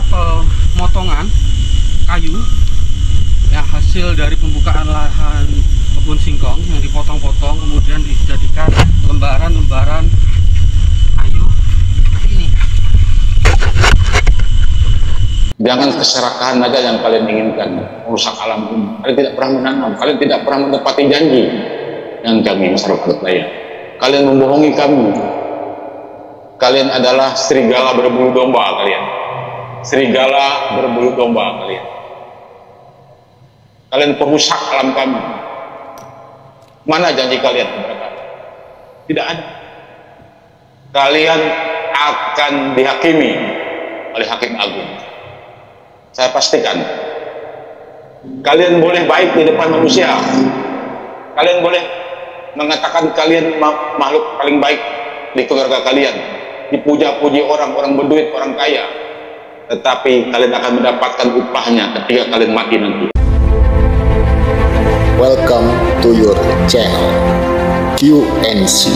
pemotongan kayu yang hasil dari pembukaan lahan kebun singkong yang dipotong-potong kemudian dijadikan lembaran-lembaran kayu ini. Jangan keserakahan aja yang kalian inginkan, merusak alam ini. Kalian tidak pernah menanam, kalian tidak pernah menepati janji yang kami masyarakat layan. Kalian membohongi kami. Kalian adalah serigala berbulu domba kalian. Serigala berbulu domba kalian. Kalian perusak alam kami. Mana janji kalian kepada kami? Tidak ada. Kalian akan dihakimi oleh Hakim Agung. Saya pastikan. Kalian boleh baik di depan manusia. Kalian boleh mengatakan kalian makhluk paling baik di keluarga kalian. Dipuja-puji orang berduit, orang kaya. Tetapi kalian akan mendapatkan upahnya ketika kalian mati nanti. Welcome to your channel QNC,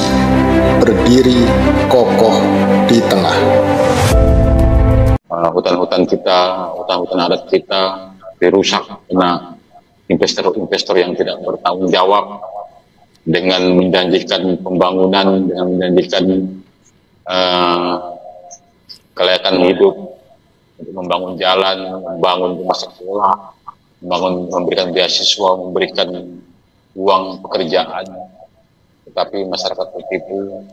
berdiri kokoh di tengah. Hutan-hutan kita, hutan-hutan adat kita dirusak karena investor-investor yang tidak bertanggung jawab dengan menjanjikan pembangunan, dengan menjanjikan kelayakan hidup untuk membangun jalan, membangun rumah sekolah, memberikan beasiswa, memberikan uang pekerjaan, tetapi masyarakat tertipu,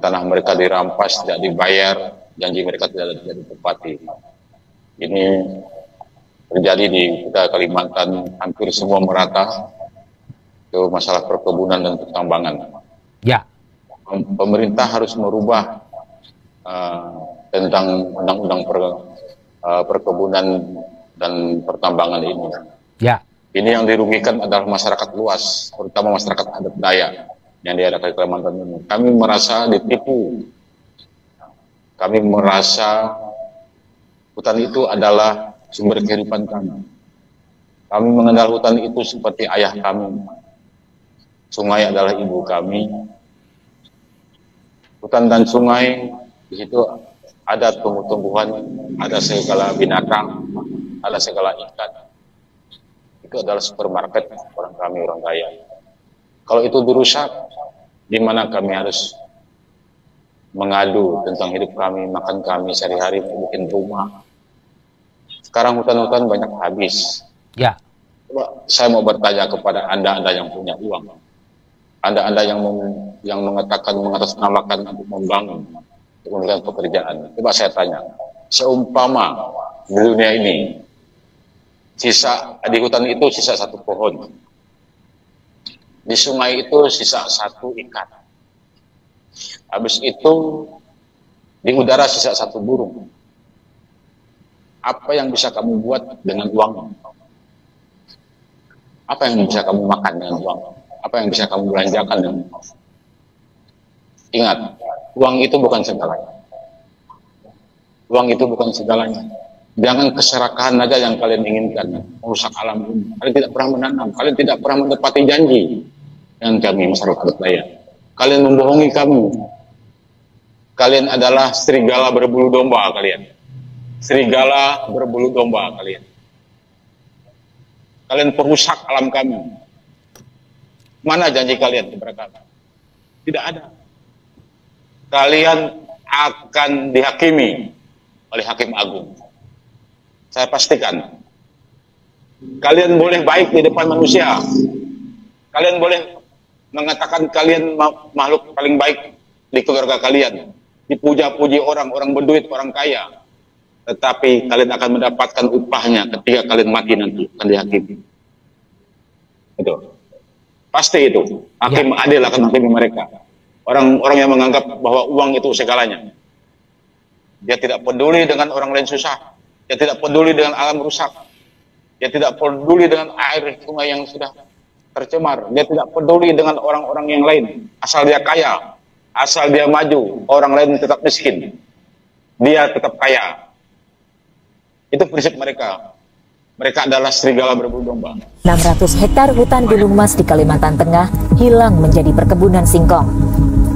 tanah mereka dirampas, tidak dibayar, janji mereka tidak ditepati. Ini terjadi di kita Kalimantan, hampir semua merata, itu masalah perkebunan dan pertambangan. Ya. Pemerintah harus merubah tentang undang-undang perkebunan dan pertambangan ini. Ya. Ini yang dirugikan adalah masyarakat luas, terutama masyarakat adat Dayak yang di daerah Kalimantan ini. Kami merasa ditipu. Kami merasa hutan itu adalah sumber kehidupan kami. Kami mengenal hutan itu seperti ayah kami. Sungai adalah ibu kami. Hutan dan sungai, di situ ada tumbuh-tumbuhan, ada segala binatang, ada segala ikan. Itu adalah supermarket orang kami, orang Dayak. Kalau itu dirusak, di mana kami harus mengadu tentang hidup kami, makan kami sehari-hari, bikin rumah. Sekarang hutan-hutan banyak habis. Ya. Coba saya mau bertanya kepada Anda yang punya uang, Anda yang mengatakan mengatasnamakan untuk membangun, untuk memberikan pekerjaan. Coba saya tanya, seumpama di dunia ini sisa di hutan itu sisa satu pohon, di sungai itu sisa satu ikan. Habis itu di udara sisa satu burung. Apa yang bisa kamu buat dengan uang? Apa yang bisa kamu makan dengan uang? Apa yang bisa kamu belanjakan dengan uang? Ingat, uang itu bukan segalanya. Uang itu bukan segalanya. Jangan keserakahan aja yang kalian inginkan, merusak alam ini. Kalian tidak pernah menanam, kalian tidak pernah menepati janji yang kami masyarakat layan. Kalian membohongi kami. Kalian adalah serigala berbulu domba kalian. Serigala berbulu domba kalian. Kalian perusak alam kami. Mana janji kalian kepada kami? Tidak ada. Kalian akan dihakimi oleh Hakim Agung. Saya pastikan. Kalian boleh baik di depan manusia. Kalian boleh mengatakan kalian makhluk paling baik di keluarga kalian. Dipuja-puji orang berduit, orang kaya. Tetapi kalian akan mendapatkan upahnya ketika kalian mati nanti, akan dihakimi. Itu. Pasti itu. Hakim adil akan menghakimi mereka. Orang-orang yang menganggap bahwa uang itu segalanya. Dia tidak peduli dengan orang lain susah. Dia tidak peduli dengan alam rusak. Dia tidak peduli dengan air sungai yang sudah tercemar. Dia tidak peduli dengan orang-orang yang lain. Asal dia kaya, asal dia maju, orang lain tetap miskin. Dia tetap kaya. Itu prinsip mereka. Mereka adalah serigala berbulu domba. 600 hektar hutan gunung mas di Kalimantan Tengah hilang menjadi perkebunan singkong.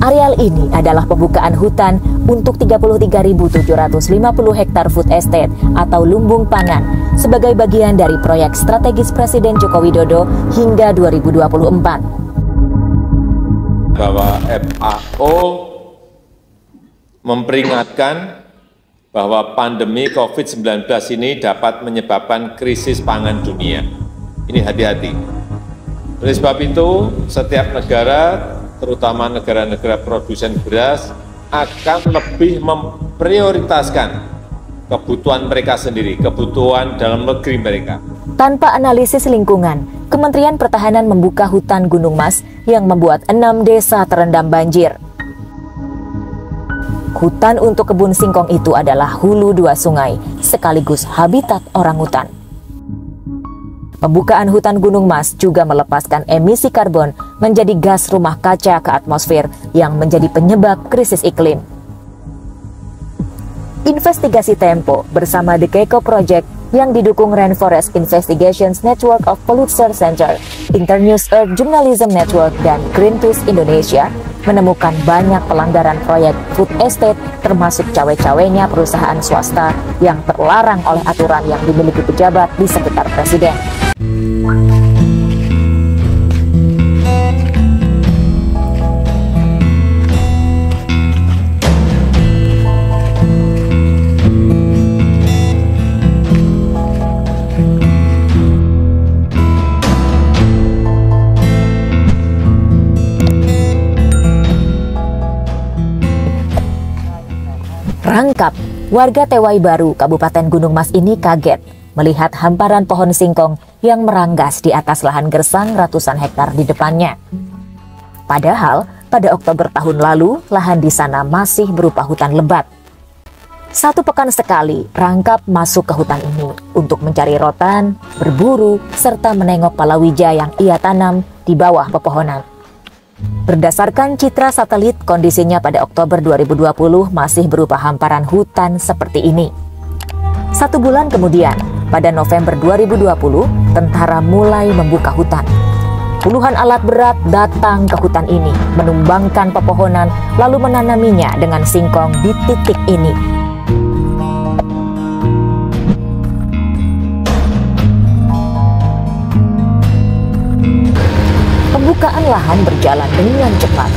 Areal ini adalah pembukaan hutan untuk 33.750 hektar food estate atau lumbung pangan sebagai bagian dari proyek strategis Presiden Joko Widodo hingga 2024. Bahwa FAO memperingatkan bahwa pandemi COVID-19 ini dapat menyebabkan krisis pangan dunia. Ini hati-hati. Oleh sebab itu, setiap negara, terutama negara-negara produsen beras, akan lebih memprioritaskan kebutuhan mereka sendiri, kebutuhan dalam negeri mereka. Tanpa analisis lingkungan, Kementerian Pertahanan membuka hutan Gunung Mas yang membuat 6 desa terendam banjir. Hutan untuk kebun singkong itu adalah hulu 2 sungai, sekaligus habitat orangutan. Pembukaan hutan Gunung Mas juga melepaskan emisi karbon menjadi gas rumah kaca ke atmosfer yang menjadi penyebab krisis iklim. Investigasi Tempo bersama The Keiko Project yang didukung Rainforest Investigations Network of Pulitzer Center, Internews Earth Journalism Network, dan Greenpeace Indonesia menemukan banyak pelanggaran proyek food estate termasuk cawe-cawenya perusahaan swasta yang terlarang oleh aturan yang dimiliki pejabat di sekitar presiden. Rangkap, warga Tewai Baru, Kabupaten Gunung Mas ini kaget melihat hamparan pohon singkong yang meranggas di atas lahan gersang ratusan hektar di depannya. Padahal, pada Oktober tahun lalu, lahan di sana masih berupa hutan lebat. 1 pekan sekali, Rangkap masuk ke hutan ini untuk mencari rotan, berburu, serta menengok palawija yang ia tanam di bawah pepohonan. Berdasarkan citra satelit, kondisinya pada Oktober 2020 masih berupa hamparan hutan seperti ini. 1 bulan kemudian, pada November 2020, tentara mulai membuka hutan. Puluhan alat berat datang ke hutan ini, menumbangkan pepohonan, lalu menanaminya dengan singkong di titik ini. Pembukaan lahan berjalan dengan cepat.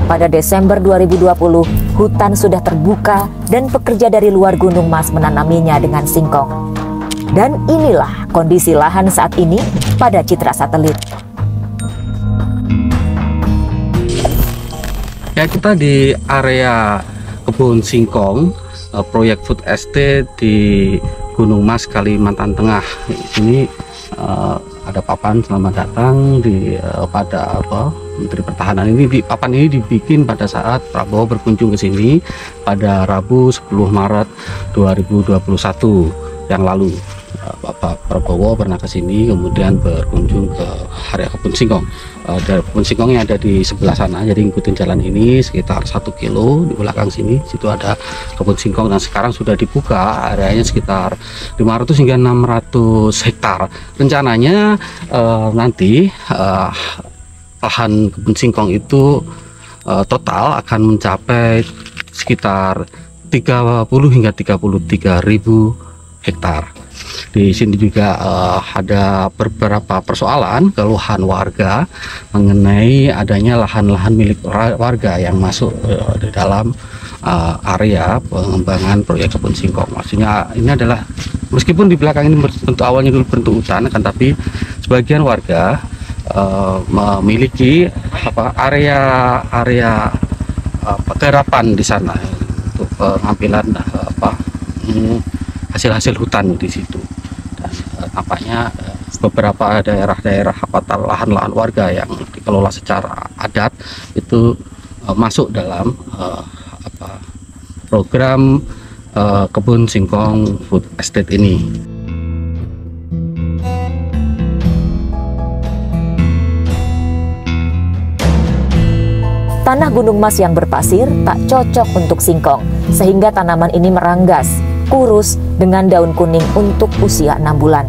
Pada Desember 2020, hutan sudah terbuka dan pekerja dari luar Gunung Mas menanaminya dengan singkong. Dan inilah kondisi lahan saat ini pada citra satelit. Ya, kita di area kebun singkong, proyek food estate di Gunung Mas, Kalimantan Tengah. Ini ada papan selamat datang pada Menteri Pertahanan ini. Papan ini dibikin pada saat Prabowo berkunjung ke sini pada Rabu 10 Maret 2021 yang lalu. Bapak Prabowo pernah ke sini, kemudian berkunjung ke area kebun singkong. Kebun singkong yang ada di sebelah sana, jadi ikutin jalan ini sekitar 1 kilo di belakang sini, situ ada kebun singkong. Dan sekarang sudah dibuka, areanya sekitar 500 hingga 600 hektar. Rencananya nanti lahan kebun singkong itu total akan mencapai sekitar 30 hingga 33 ribu hektar. Di sini juga ada beberapa persoalan keluhan warga mengenai adanya lahan-lahan milik warga yang masuk di dalam area pengembangan proyek kebun singkong. Maksudnya ini adalah, meskipun di belakang ini bentuk awalnya dulu bentuk hutan, akan tapi sebagian warga memiliki area penggarapan di sana untuk pengambilan hasil-hasil hutan di situ. Dan tampaknya beberapa daerah-daerah lahan-lahan warga yang dikelola secara adat itu masuk dalam program kebun singkong food estate ini. Tanah Gunung Mas yang berpasir tak cocok untuk singkong, sehingga tanaman ini meranggas, kurus dengan daun kuning untuk usia 6 bulan.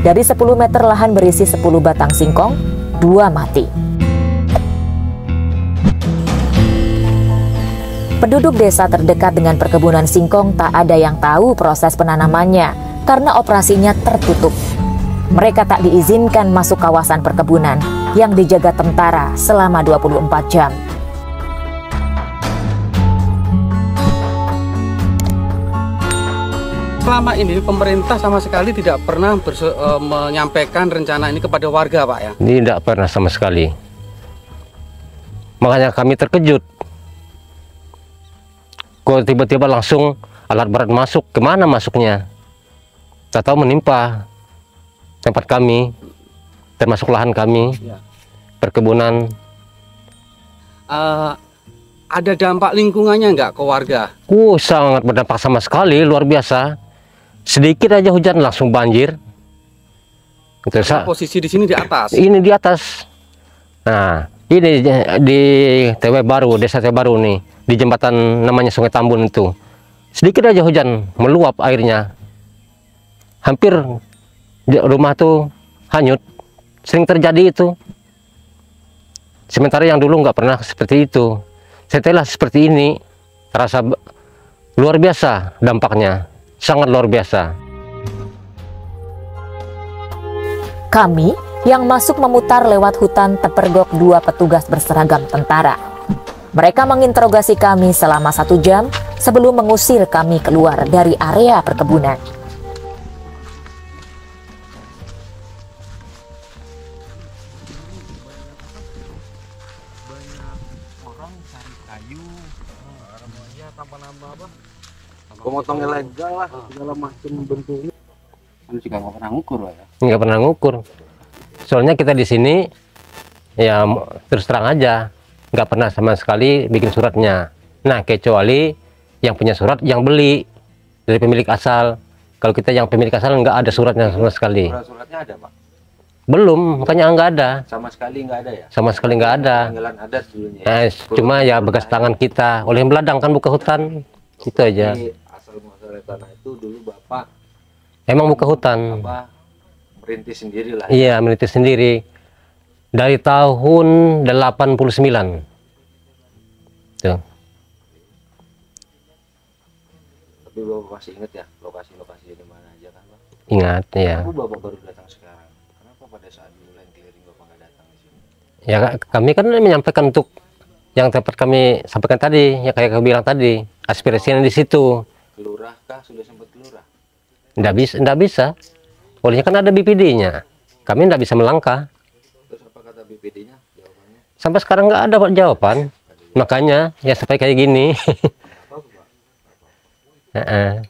Dari 10 meter lahan berisi 10 batang singkong, 2 mati. Penduduk desa terdekat dengan perkebunan singkong tak ada yang tahu proses penanamannya karena operasinya tertutup. Mereka tak diizinkan masuk kawasan perkebunan yang dijaga tentara selama 24 jam. Selama ini pemerintah sama sekali tidak pernah menyampaikan rencana ini kepada warga, Pak ya? Ini tidak pernah sama sekali. Makanya kami terkejut. Kok tiba-tiba langsung alat berat masuk, kemana masuknya? Tak tahu menimpa tempat kami, termasuk lahan kami, perkebunan. Ada dampak lingkungannya nggak ke warga? Sangat berdampak sama sekali, luar biasa. Sedikit aja hujan langsung banjir. Posisi di sini di atas. Ini di atas. Nah, ini di TW Baru, Desa TW Baru nih, di jembatan namanya Sungai Tambun itu. Sedikit aja hujan meluap airnya. Hampir rumah tuh hanyut. Sering terjadi itu. Sementara yang dulu nggak pernah seperti itu. Setelah seperti ini, terasa luar biasa dampaknya. Sangat luar biasa. Kami yang masuk memutar lewat hutan terpergok 2 petugas berseragam tentara. Mereka menginterogasi kami selama 1 jam sebelum mengusir kami keluar dari area perkebunan. Pemotong ilegal lah, segala macam bentuknya. Kan juga nggak pernah ngukur, Pak ya? Nggak pernah ngukur. Soalnya kita di sini, ya terus terang aja, nggak pernah sama sekali bikin suratnya. Nah, kecuali yang punya surat, yang beli dari pemilik asal. Kalau kita yang pemilik asal nggak ada suratnya sama sekali. Suratnya ada, Pak? Belum, makanya nggak ada. Sama sekali nggak ada ya? Sama sekali nggak ada. Panggilan ada dulunya. Cuma ya bekas tangan kita, oleh yang beladang kan buka hutan. Itu aja. Jadi, asal muasal tanah itu dulu Bapak Emang buka hutan. apa merintis sendiri lah. Iya, merintis sendiri. Dari tahun 89. Tuh. Tapi Bapak masih ingat ya lokasi-lokasi di mana aja kan, Pak? Ingat, ya. Kenapa Bapak baru datang sekarang? Kenapa pada saat dulu land clearing Bapak nggak datang di sini? Ya, kami kan menyampaikan untuk yang tempat kami sampaikan tadi, ya kayak kau bilang tadi, aspirasinya di situ. Kelurah kah? Sudah sempat kelurah? Nggak bisa. Olehnya kan ada BPD-nya. Kami nggak bisa melangkah. Terus apa kata BPD-nya jawabannya? Sampai sekarang nggak ada jawaban. Makanya ya sampai kayak gini. Apa, Pak?